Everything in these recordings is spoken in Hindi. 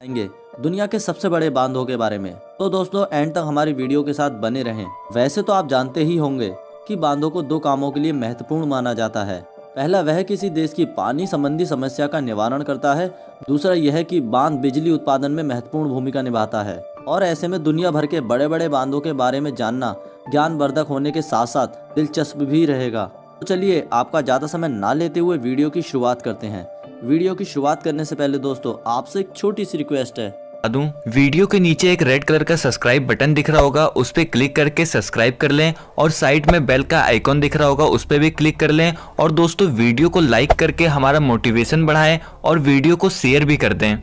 आएंगे दुनिया के सबसे बड़े बांधों के बारे में। तो दोस्तों एंड तक हमारी वीडियो के साथ बने रहें। वैसे तो आप जानते ही होंगे कि बांधों को दो कामों के लिए महत्वपूर्ण माना जाता है। पहला वह किसी देश की पानी संबंधी समस्या का निवारण करता है, दूसरा यह कि बांध बिजली उत्पादन में महत्वपूर्ण भूमिका निभाता है। और ऐसे में दुनिया भर के बड़े बड़े बांधों के बारे में जानना ज्ञानवर्धक होने के साथ साथ दिलचस्प भी रहेगा। तो चलिए आपका ज़्यादा समय ना लेते हुए वीडियो की शुरुआत करते हैं। वीडियो की शुरुआत करने से पहले दोस्तों आपसे एक छोटी सी रिक्वेस्ट है। दूं वीडियो के नीचे एक रेड कलर का सब्सक्राइब बटन दिख रहा होगा, उस पर क्लिक करके सब्सक्राइब कर लें और साइड में बेल का आइकॉन दिख रहा होगा, उस पर भी क्लिक कर लें। और दोस्तों वीडियो को लाइक करके हमारा मोटिवेशन बढ़ाएं और वीडियो को शेयर भी कर दें।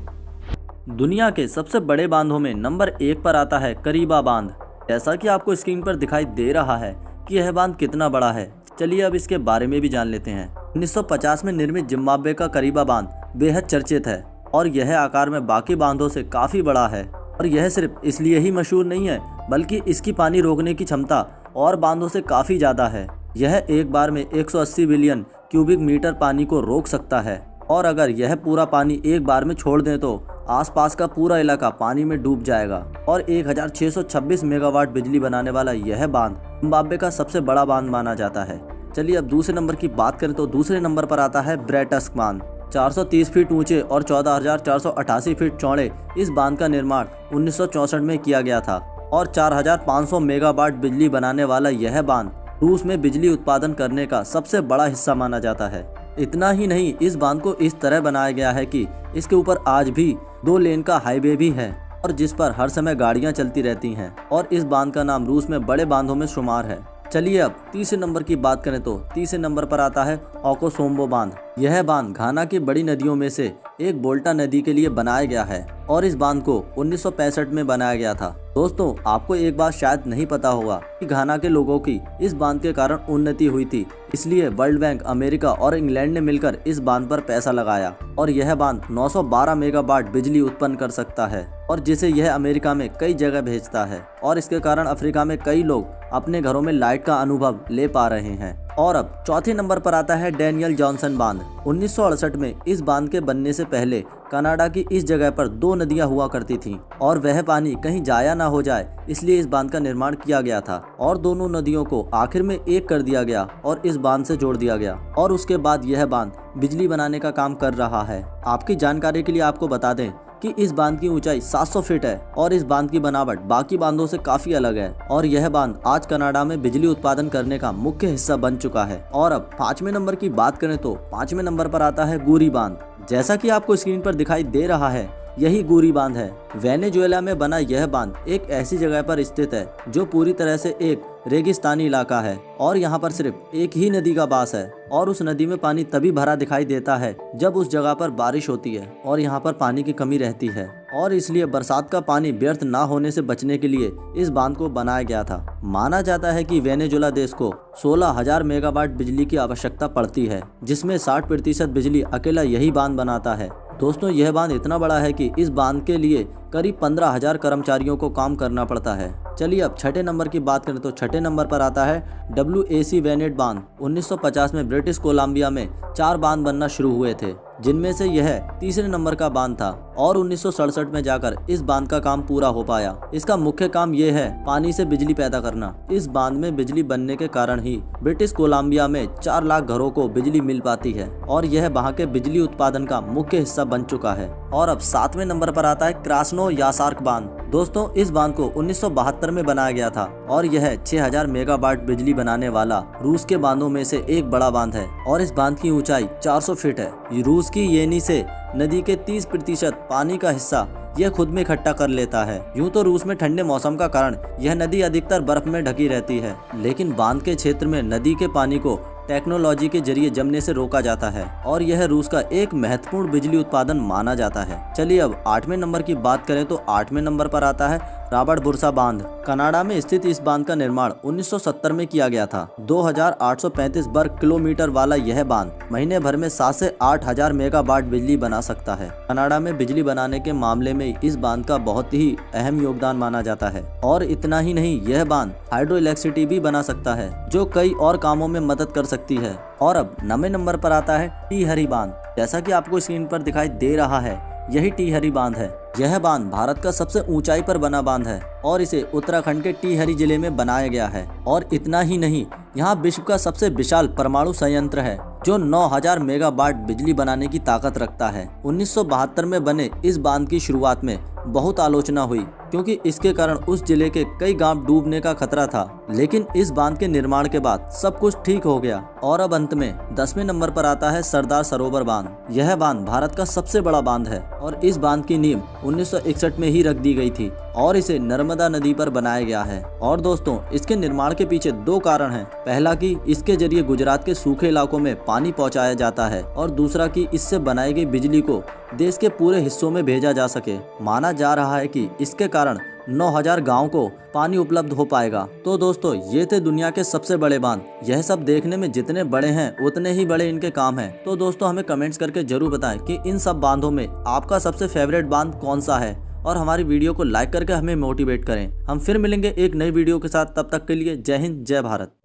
दुनिया के सबसे बड़े बांधों में नंबर 1 पर आता है करीबा बांध। जैसा कि आपको स्क्रीन पर दिखाई दे रहा है कि यह बांध कितना बड़ा है, चलिए अब इसके बारे में भी जान लेते हैं। 1950 में निर्मित जिम्बाब्वे का करीबा बांध बेहद चर्चित है और यह आकार में बाकी बांधों से काफी बड़ा है। और यह सिर्फ इसलिए ही मशहूर नहीं है बल्कि इसकी पानी रोकने की क्षमता और बांधों से काफी ज्यादा है। यह एक बार में 180 बिलियन क्यूबिक मीटर पानी को रोक सकता है और अगर यह पूरा पानी एक बार में छोड़ दें तो आसपास का पूरा इलाका पानी में डूब जाएगा। और 1626 मेगावाट बिजली बनाने वाला यह बांध जिम्बाब्वे का सबसे बड़ा बांध माना जाता है। चलिए अब दूसरे नंबर की बात करें तो दूसरे नंबर पर आता है ब्रेटस्क बांध। 430 फीट ऊंचे और 14,488 फीट चौड़े इस बांध का निर्माण 1964 में किया गया था और 4,500 मेगावाट बिजली बनाने वाला यह बांध रूस में बिजली उत्पादन करने का सबसे बड़ा हिस्सा माना जाता है। इतना ही नहीं, इस बांध को इस तरह बनाया गया है कि इसके ऊपर आज भी 2 लेन का हाईवे भी है और जिस पर हर समय गाड़ियां चलती रहती हैं और इस बांध का नाम रूस में बड़े बांधों में शुमार है। चलिए अब तीसरे नंबर की बात करें तो तीसरे नंबर पर आता है ओकोसोम्बो बांध। यह बांध घाना की बड़ी नदियों में से एक बोल्टा नदी के लिए बनाया गया है और इस बांध को 1965 में बनाया गया था। दोस्तों आपको एक बात शायद नहीं पता होगा कि घाना के लोगों की इस बांध के कारण उन्नति हुई थी, इसलिए वर्ल्ड बैंक, अमेरिका और इंग्लैंड ने मिलकर इस बांध पर पैसा लगाया और यह बांध 912 मेगावाट बिजली उत्पन्न कर सकता है और जिसे यह अमेरिका में कई जगह भेजता है और इसके कारण अफ्रीका में कई लोग अपने घरों में लाइट का अनुभव ले पा रहे हैं। और अब चौथे नंबर पर आता है डैनियल जॉनसन बांध। 1968 में इस बांध के बनने से पहले कनाडा की इस जगह पर 2 नदियां हुआ करती थीं और वह पानी कहीं जाया ना हो जाए इसलिए इस बांध का निर्माण किया गया था और दोनों नदियों को आखिर में एक कर दिया गया और इस बांध से जोड़ दिया गया और उसके बाद यह बांध बिजली बनाने का काम कर रहा है। आपकी जानकारी के लिए आपको बता दें कि इस बांध की ऊंचाई 700 फीट है और इस बांध की बनावट बाकी बांधों से काफी अलग है और यह बांध आज कनाडा में बिजली उत्पादन करने का मुख्य हिस्सा बन चुका है। और अब 5वें नंबर की बात करें तो 5वें नंबर पर आता है गुरी बांध। जैसा कि आपको स्क्रीन पर दिखाई दे रहा है यही गुरी बांध है। वेनेजुएला में बना यह बांध एक ऐसी जगह पर स्थित है जो पूरी तरह से एक रेगिस्तानी इलाका है और यहाँ पर सिर्फ एक ही नदी का वास है और उस नदी में पानी तभी भरा दिखाई देता है जब उस जगह पर बारिश होती है और यहाँ पर पानी की कमी रहती है और इसलिए बरसात का पानी व्यर्थ ना होने से बचने के लिए इस बांध को बनाया गया था। माना जाता है कि वेनेजुएला देश को 16,000 मेगावाट बिजली की आवश्यकता पड़ती है जिसमें 60% बिजली अकेला यही बांध बनाता है। दोस्तों यह बांध इतना बड़ा है कि इस बांध के लिए करीब 15,000 कर्मचारियों को काम करना पड़ता है। चलिए अब छठे नंबर की बात करें तो छठे नंबर पर आता है WAC वेनेट बांध। 1950 में ब्रिटिश कोलंबिया में 4 बांध बनना शुरू हुए थे जिनमें से यह तीसरे नंबर का बांध था और 1967 में जाकर इस बांध का काम पूरा हो पाया। इसका मुख्य काम यह है पानी से बिजली पैदा करना। इस बांध में बिजली बनने के कारण ही ब्रिटिश कोलंबिया में 4 लाख घरों को बिजली मिल पाती है और यह वहाँ के बिजली उत्पादन का मुख्य हिस्सा बन चुका है। और अब 7वें नंबर पर आता है क्रास्नो यासार्क बांध। दोस्तों इस बांध को 1972 में बनाया गया था और यह 6000 मेगावाट बिजली बनाने वाला रूस के बांधों में से एक बड़ा बांध है और इस बांध की ऊंचाई 400 फीट है। रूस की येनी से नदी के 30% पानी का हिस्सा यह खुद में इकट्ठा कर लेता है। यूं तो रूस में ठंडे मौसम का कारण यह नदी अधिकतर बर्फ में ढकी रहती है, लेकिन बांध के क्षेत्र में नदी के पानी को टेक्नोलॉजी के जरिए जमने से रोका जाता है और यह रूस का एक महत्वपूर्ण बिजली उत्पादन माना जाता है। चलिए अब 8वें नंबर की बात करें तो 8वें नंबर पर आता है रॉबर्ट बुर्सा बांध। कनाडा में स्थित इस बांध का निर्माण 1970 में किया गया था। 2,835 वर्ग किलोमीटर वाला यह बांध महीने भर में 7 से 8,000 मेगावाट बिजली बना सकता है। कनाडा में बिजली बनाने के मामले में इस बांध का बहुत ही अहम योगदान माना जाता है और इतना ही नहीं, यह बांध हाइड्रो इलेक्ट्रिसिटी भी बना सकता है जो कई और कामों में मदद कर सकती है। और अब 9वें नंबर पर आता है टी हरी बांध। जैसा कि आपको स्क्रीन पर दिखाई दे रहा है यही टीहरी बांध है। यह बांध भारत का सबसे ऊंचाई पर बना बांध है और इसे उत्तराखंड के टीहरी जिले में बनाया गया है। और इतना ही नहीं, यहाँ विश्व का सबसे विशाल परमाणु संयंत्र है जो 9000 मेगावाट बिजली बनाने की ताकत रखता है। 1972 में बने इस बांध की शुरुआत में बहुत आलोचना हुई क्योंकि इसके कारण उस जिले के कई गांव डूबने का खतरा था, लेकिन इस बांध के निर्माण के बाद सब कुछ ठीक हो गया। और अब अंत में 10वें नंबर पर आता है सरदार सरोवर बांध। यह बांध भारत का सबसे बड़ा बांध है और इस बांध की नींव 1961 में ही रख दी गई थी और इसे नर्मदा नदी पर बनाया गया है। और दोस्तों, इसके निर्माण के पीछे 2 कारण हैं। पहला कि इसके जरिए गुजरात के सूखे इलाकों में पानी पहुंचाया जाता है और दूसरा कि इससे बनाई गई बिजली को देश के पूरे हिस्सों में भेजा जा सके। माना जा रहा है कि इसके कारण 9000 गाँव को पानी उपलब्ध हो पाएगा। तो दोस्तों, ये थे दुनिया के सबसे बड़े बांध। यह सब देखने में जितने बड़े हैं उतने ही बड़े इनके काम हैं। तो दोस्तों, हमें कमेंट्स करके जरूर बताएं कि इन सब बांधों में आपका सबसे फेवरेट बांध कौन सा है और हमारी वीडियो को लाइक करके हमें मोटिवेट करें। हम फिर मिलेंगे एक नई वीडियो के साथ। तब तक के लिए जय हिंद, जय भारत।